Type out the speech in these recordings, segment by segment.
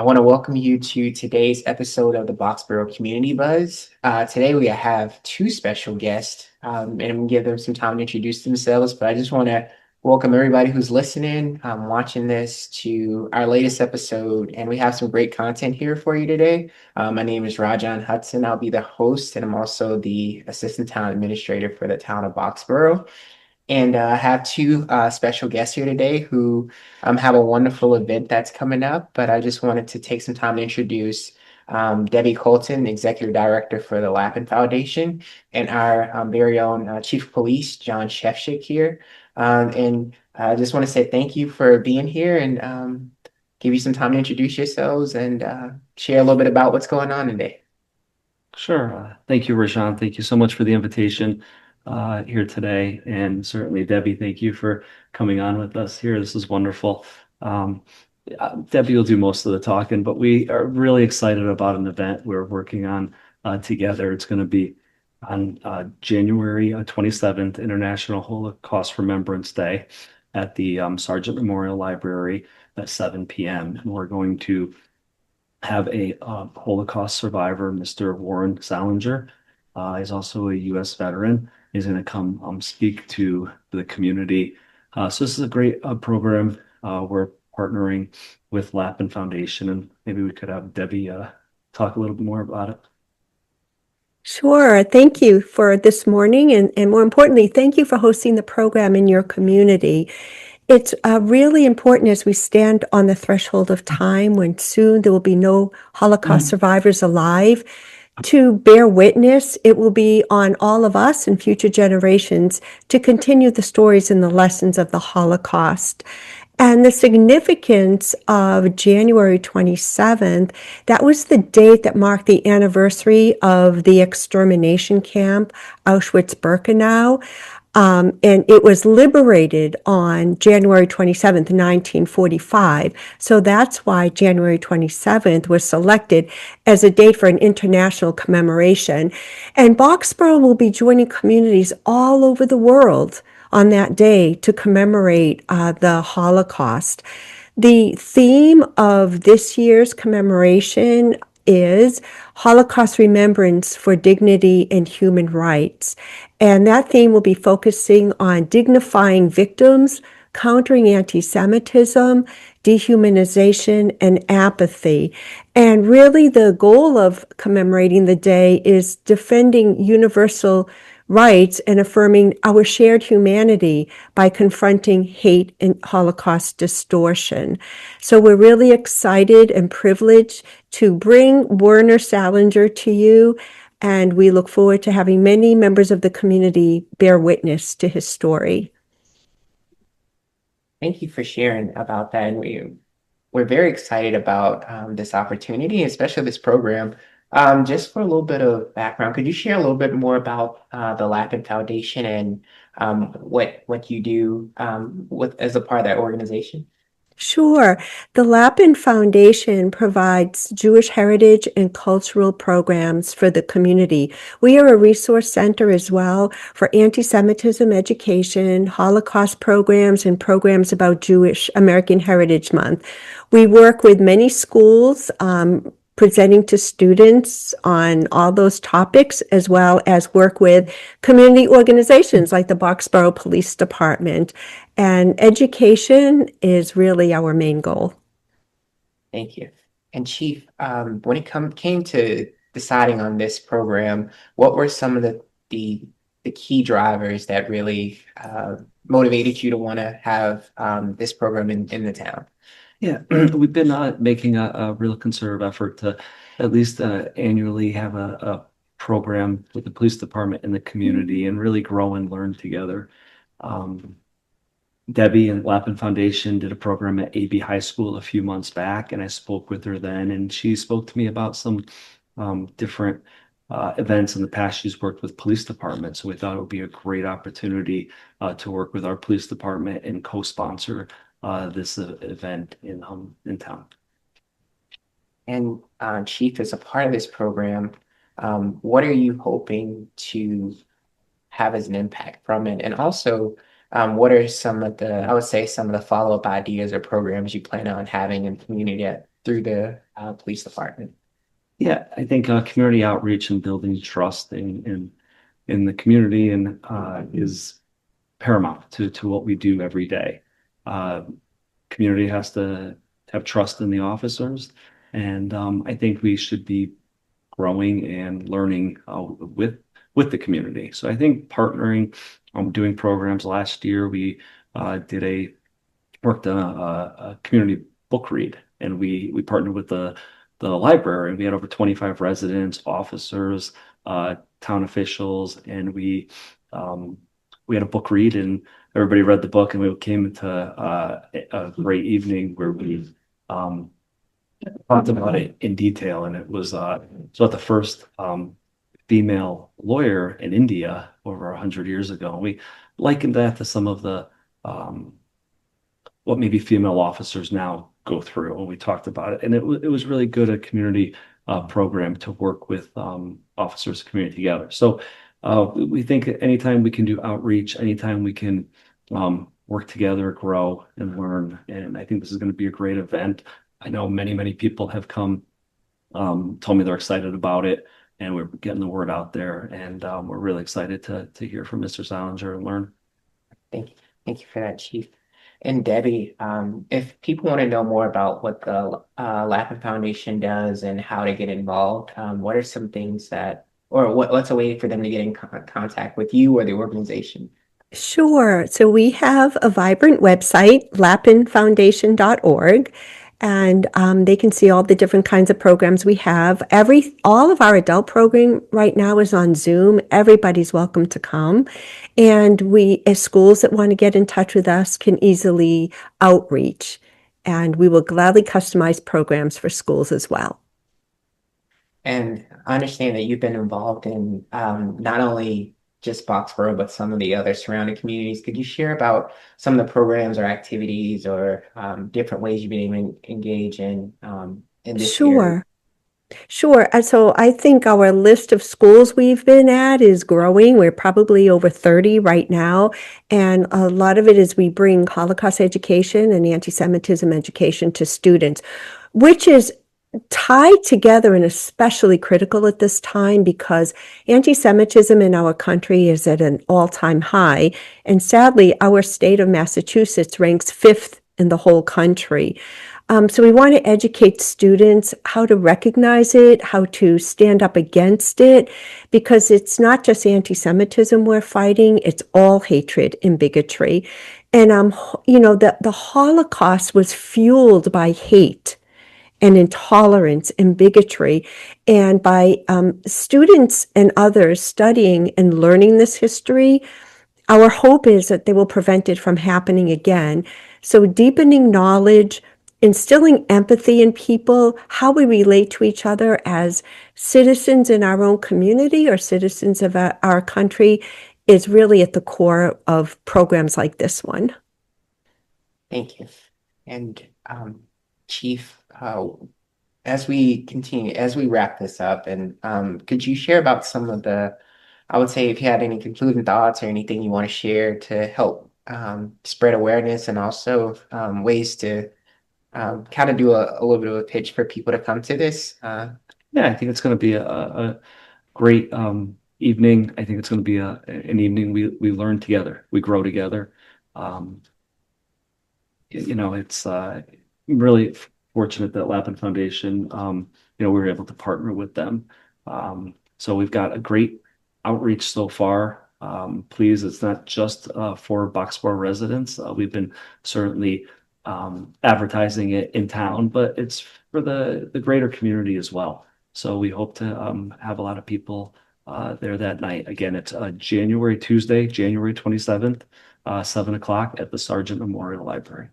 want to welcome you to today's episode of the Boxborough Community Buzz. Today we have two special guests, and give them some time to introduce themselves. But I just want to welcome everybody who's listening, watching this to our latest episode, and we have some great content here for you today. My name is Rajan Hudson. I'll be the host, and I'm also the Assistant Town Administrator for the town of Boxborough. And I have two special guests here today who have a wonderful event that's coming up. But I just wanted to take some time to introduce Debbie Colton, Executive Director for the Lappin Foundation, and our very own Chief of Police, John Szewczyk here. And I just want to say thank you for being here and give you some time to introduce yourselves and share a little bit about what's going on today. Sure. Thank you, Rajan. Thank you so much for the invitation here today. And certainly, Debbie, thank you for coming on with us here. This is wonderful. Debbie will do most of the talking, but we are really excited about an event we're working on together. It's going to be on January 27th, International Holocaust Remembrance Day at the Sargent Memorial Library at 7 p.m. And we're going to have a Holocaust survivor, Mr. Warren Salinger. He's also a U.S. veteran. He's going to come speak to the community. So this is a great program. We're partnering with Lappin Foundation, and maybe we could have Debbie talk a little bit more about it. Sure. Thank you for this morning. And more importantly, thank you for hosting the program in your community. It's really important as we stand on the threshold of time when soon there will be no Holocaust survivors alive to bear witness. It will be on all of us and future generations to continue the stories and the lessons of the Holocaust. And the significance of January 27th, that was the date that marked the anniversary of the extermination camp, Auschwitz-Birkenau. And it was liberated on January 27th, 1945. So that's why January 27th was selected as a date for an international commemoration. And Boxborough will be joining communities all over the world on that day to commemorate the Holocaust. The theme of this year's commemoration is Holocaust Remembrance for Dignity and Human Rights. And that theme will be focusing on dignifying victims, countering anti-Semitism, dehumanization, and apathy. And really the goal of commemorating the day is defending universal rights and affirming our shared humanity by confronting hate and Holocaust distortion. So we're really excited and privileged to bring Werner Salinger to you, and we look forward to having many members of the community bear witness to his story. Thank you for sharing about that. And we're very excited about this opportunity, especially this program. Just for a little bit of background, could you share a little bit more about the Lappin Foundation and what you do as a part of that organization? Sure. The Lappin Foundation provides Jewish heritage and cultural programs for the community. We are a resource center as well for anti-Semitism education, Holocaust programs, and programs about Jewish American Heritage Month. We work with many schools, presenting to students on all those topics, as well as work with community organizations like the Boxborough Police Department. And education is really our main goal. Thank you. And Chief, when it came to deciding on this program, what were some of the key drivers that really motivated you to want to have this program in the town? Yeah, we've been making a real concerted effort to at least annually have a program with the police department in the community and really grow and learn together. Debbie and Lappin Foundation did a program at AB High School a few months back, and I spoke with her then, and she spoke to me about some different events in the past. She's worked with police departments, so we thought it would be a great opportunity to work with our police department and co-sponsor this event in town. And Chief, as a part of this program, what are you hoping to have as an impact from it? And also, what are some of the follow-up ideas or programs you plan on having in the community through the police department? Yeah, I think community outreach and building trust in the community and is paramount to what we do every day. Uh, Community has to have trust in the officers, and I think we should be growing and learning with the community. So I think partnering, doing programs. Last year we worked on a community book read, and we partnered with the library. We had over 25 residents, officers, town officials, and we had a book read, and everybody read the book, and we came into a great evening where we talked about it in detail, and it was about the first female lawyer in India over 100 years ago. And we likened that to some of the what maybe female officers now go through, and we talked about it. And it was really good, a community program to work with officers, community together. So we think anytime we can do outreach, anytime we can work together, grow and learn. And I think this is going to be a great event. I know many people have come, told me they're excited about it, and we're getting the word out there. And we're really excited to hear from Mr. Salinger and learn. Thank you. Thank you for that, Chief. And Debbie, if people want to know more about what the Lappin Foundation does and how to get involved, what are some things what's a way for them to get in contact with you or the organization? Sure. So we have a vibrant website, lappinfoundation.org, and they can see all the different kinds of programs we have. All of our adult program right now is on Zoom. Everybody's welcome to come. And we, as schools that want to get in touch with us, can easily outreach. And we will gladly customize programs for schools as well. And I understand that you've been involved in not only just Boxborough, but some of the other surrounding communities. Could you share about some of the programs or activities or different ways you've been able to engage in this area? Sure. So I think our list of schools we've been at is growing. We're probably over 30 right now. And a lot of it is we bring Holocaust education and anti-Semitism education to students, which is tied together and especially critical at this time because anti-Semitism in our country is at an all-time high. And sadly, our state of Massachusetts ranks 5th in the whole country. So we want to educate students how to recognize it, how to stand up against it, because it's not just anti-Semitism we're fighting, it's all hatred and bigotry. And, the Holocaust was fueled by hate and intolerance and bigotry. And by students and others studying and learning this history, our hope is that they will prevent it from happening again. So deepening knowledge, instilling empathy in people, how we relate to each other as citizens in our own community or citizens of our country is really at the core of programs like this one. Thank you. And Chief, as we wrap this up, and could you share about some of I would say if you had any concluding thoughts or anything you want to share to help spread awareness and also ways to kind of do a little bit of a pitch for people to come to this? Yeah, I think it's going to be a great evening. I think it's going to be an evening we learn together, we grow together. It's really fortunate that Lappin Foundation, we were able to partner with them. So we've got a great outreach so far. Please, it's not just for Boxborough residents. We've been certainly advertising it in town, but it's for the greater community as well. So we hope to have a lot of people there that night. Again, it's Tuesday, January 27th, 7 o'clock at the Sargent Memorial Library.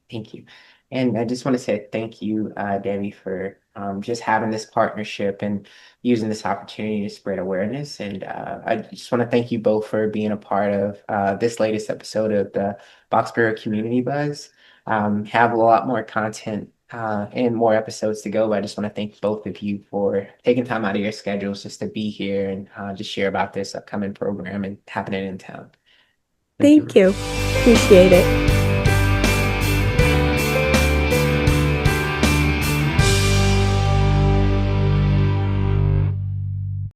Thank you. And I just want to say thank you, Debbie, for just having this partnership and using this opportunity to spread awareness. And I just want to thank you both for being a part of this latest episode of the Boxborough Community Buzz. Have a lot more content and more episodes to go, but I just want to thank both of you for taking time out of your schedules just to be here and just share about this upcoming program and happening in town. Thank you. Appreciate it.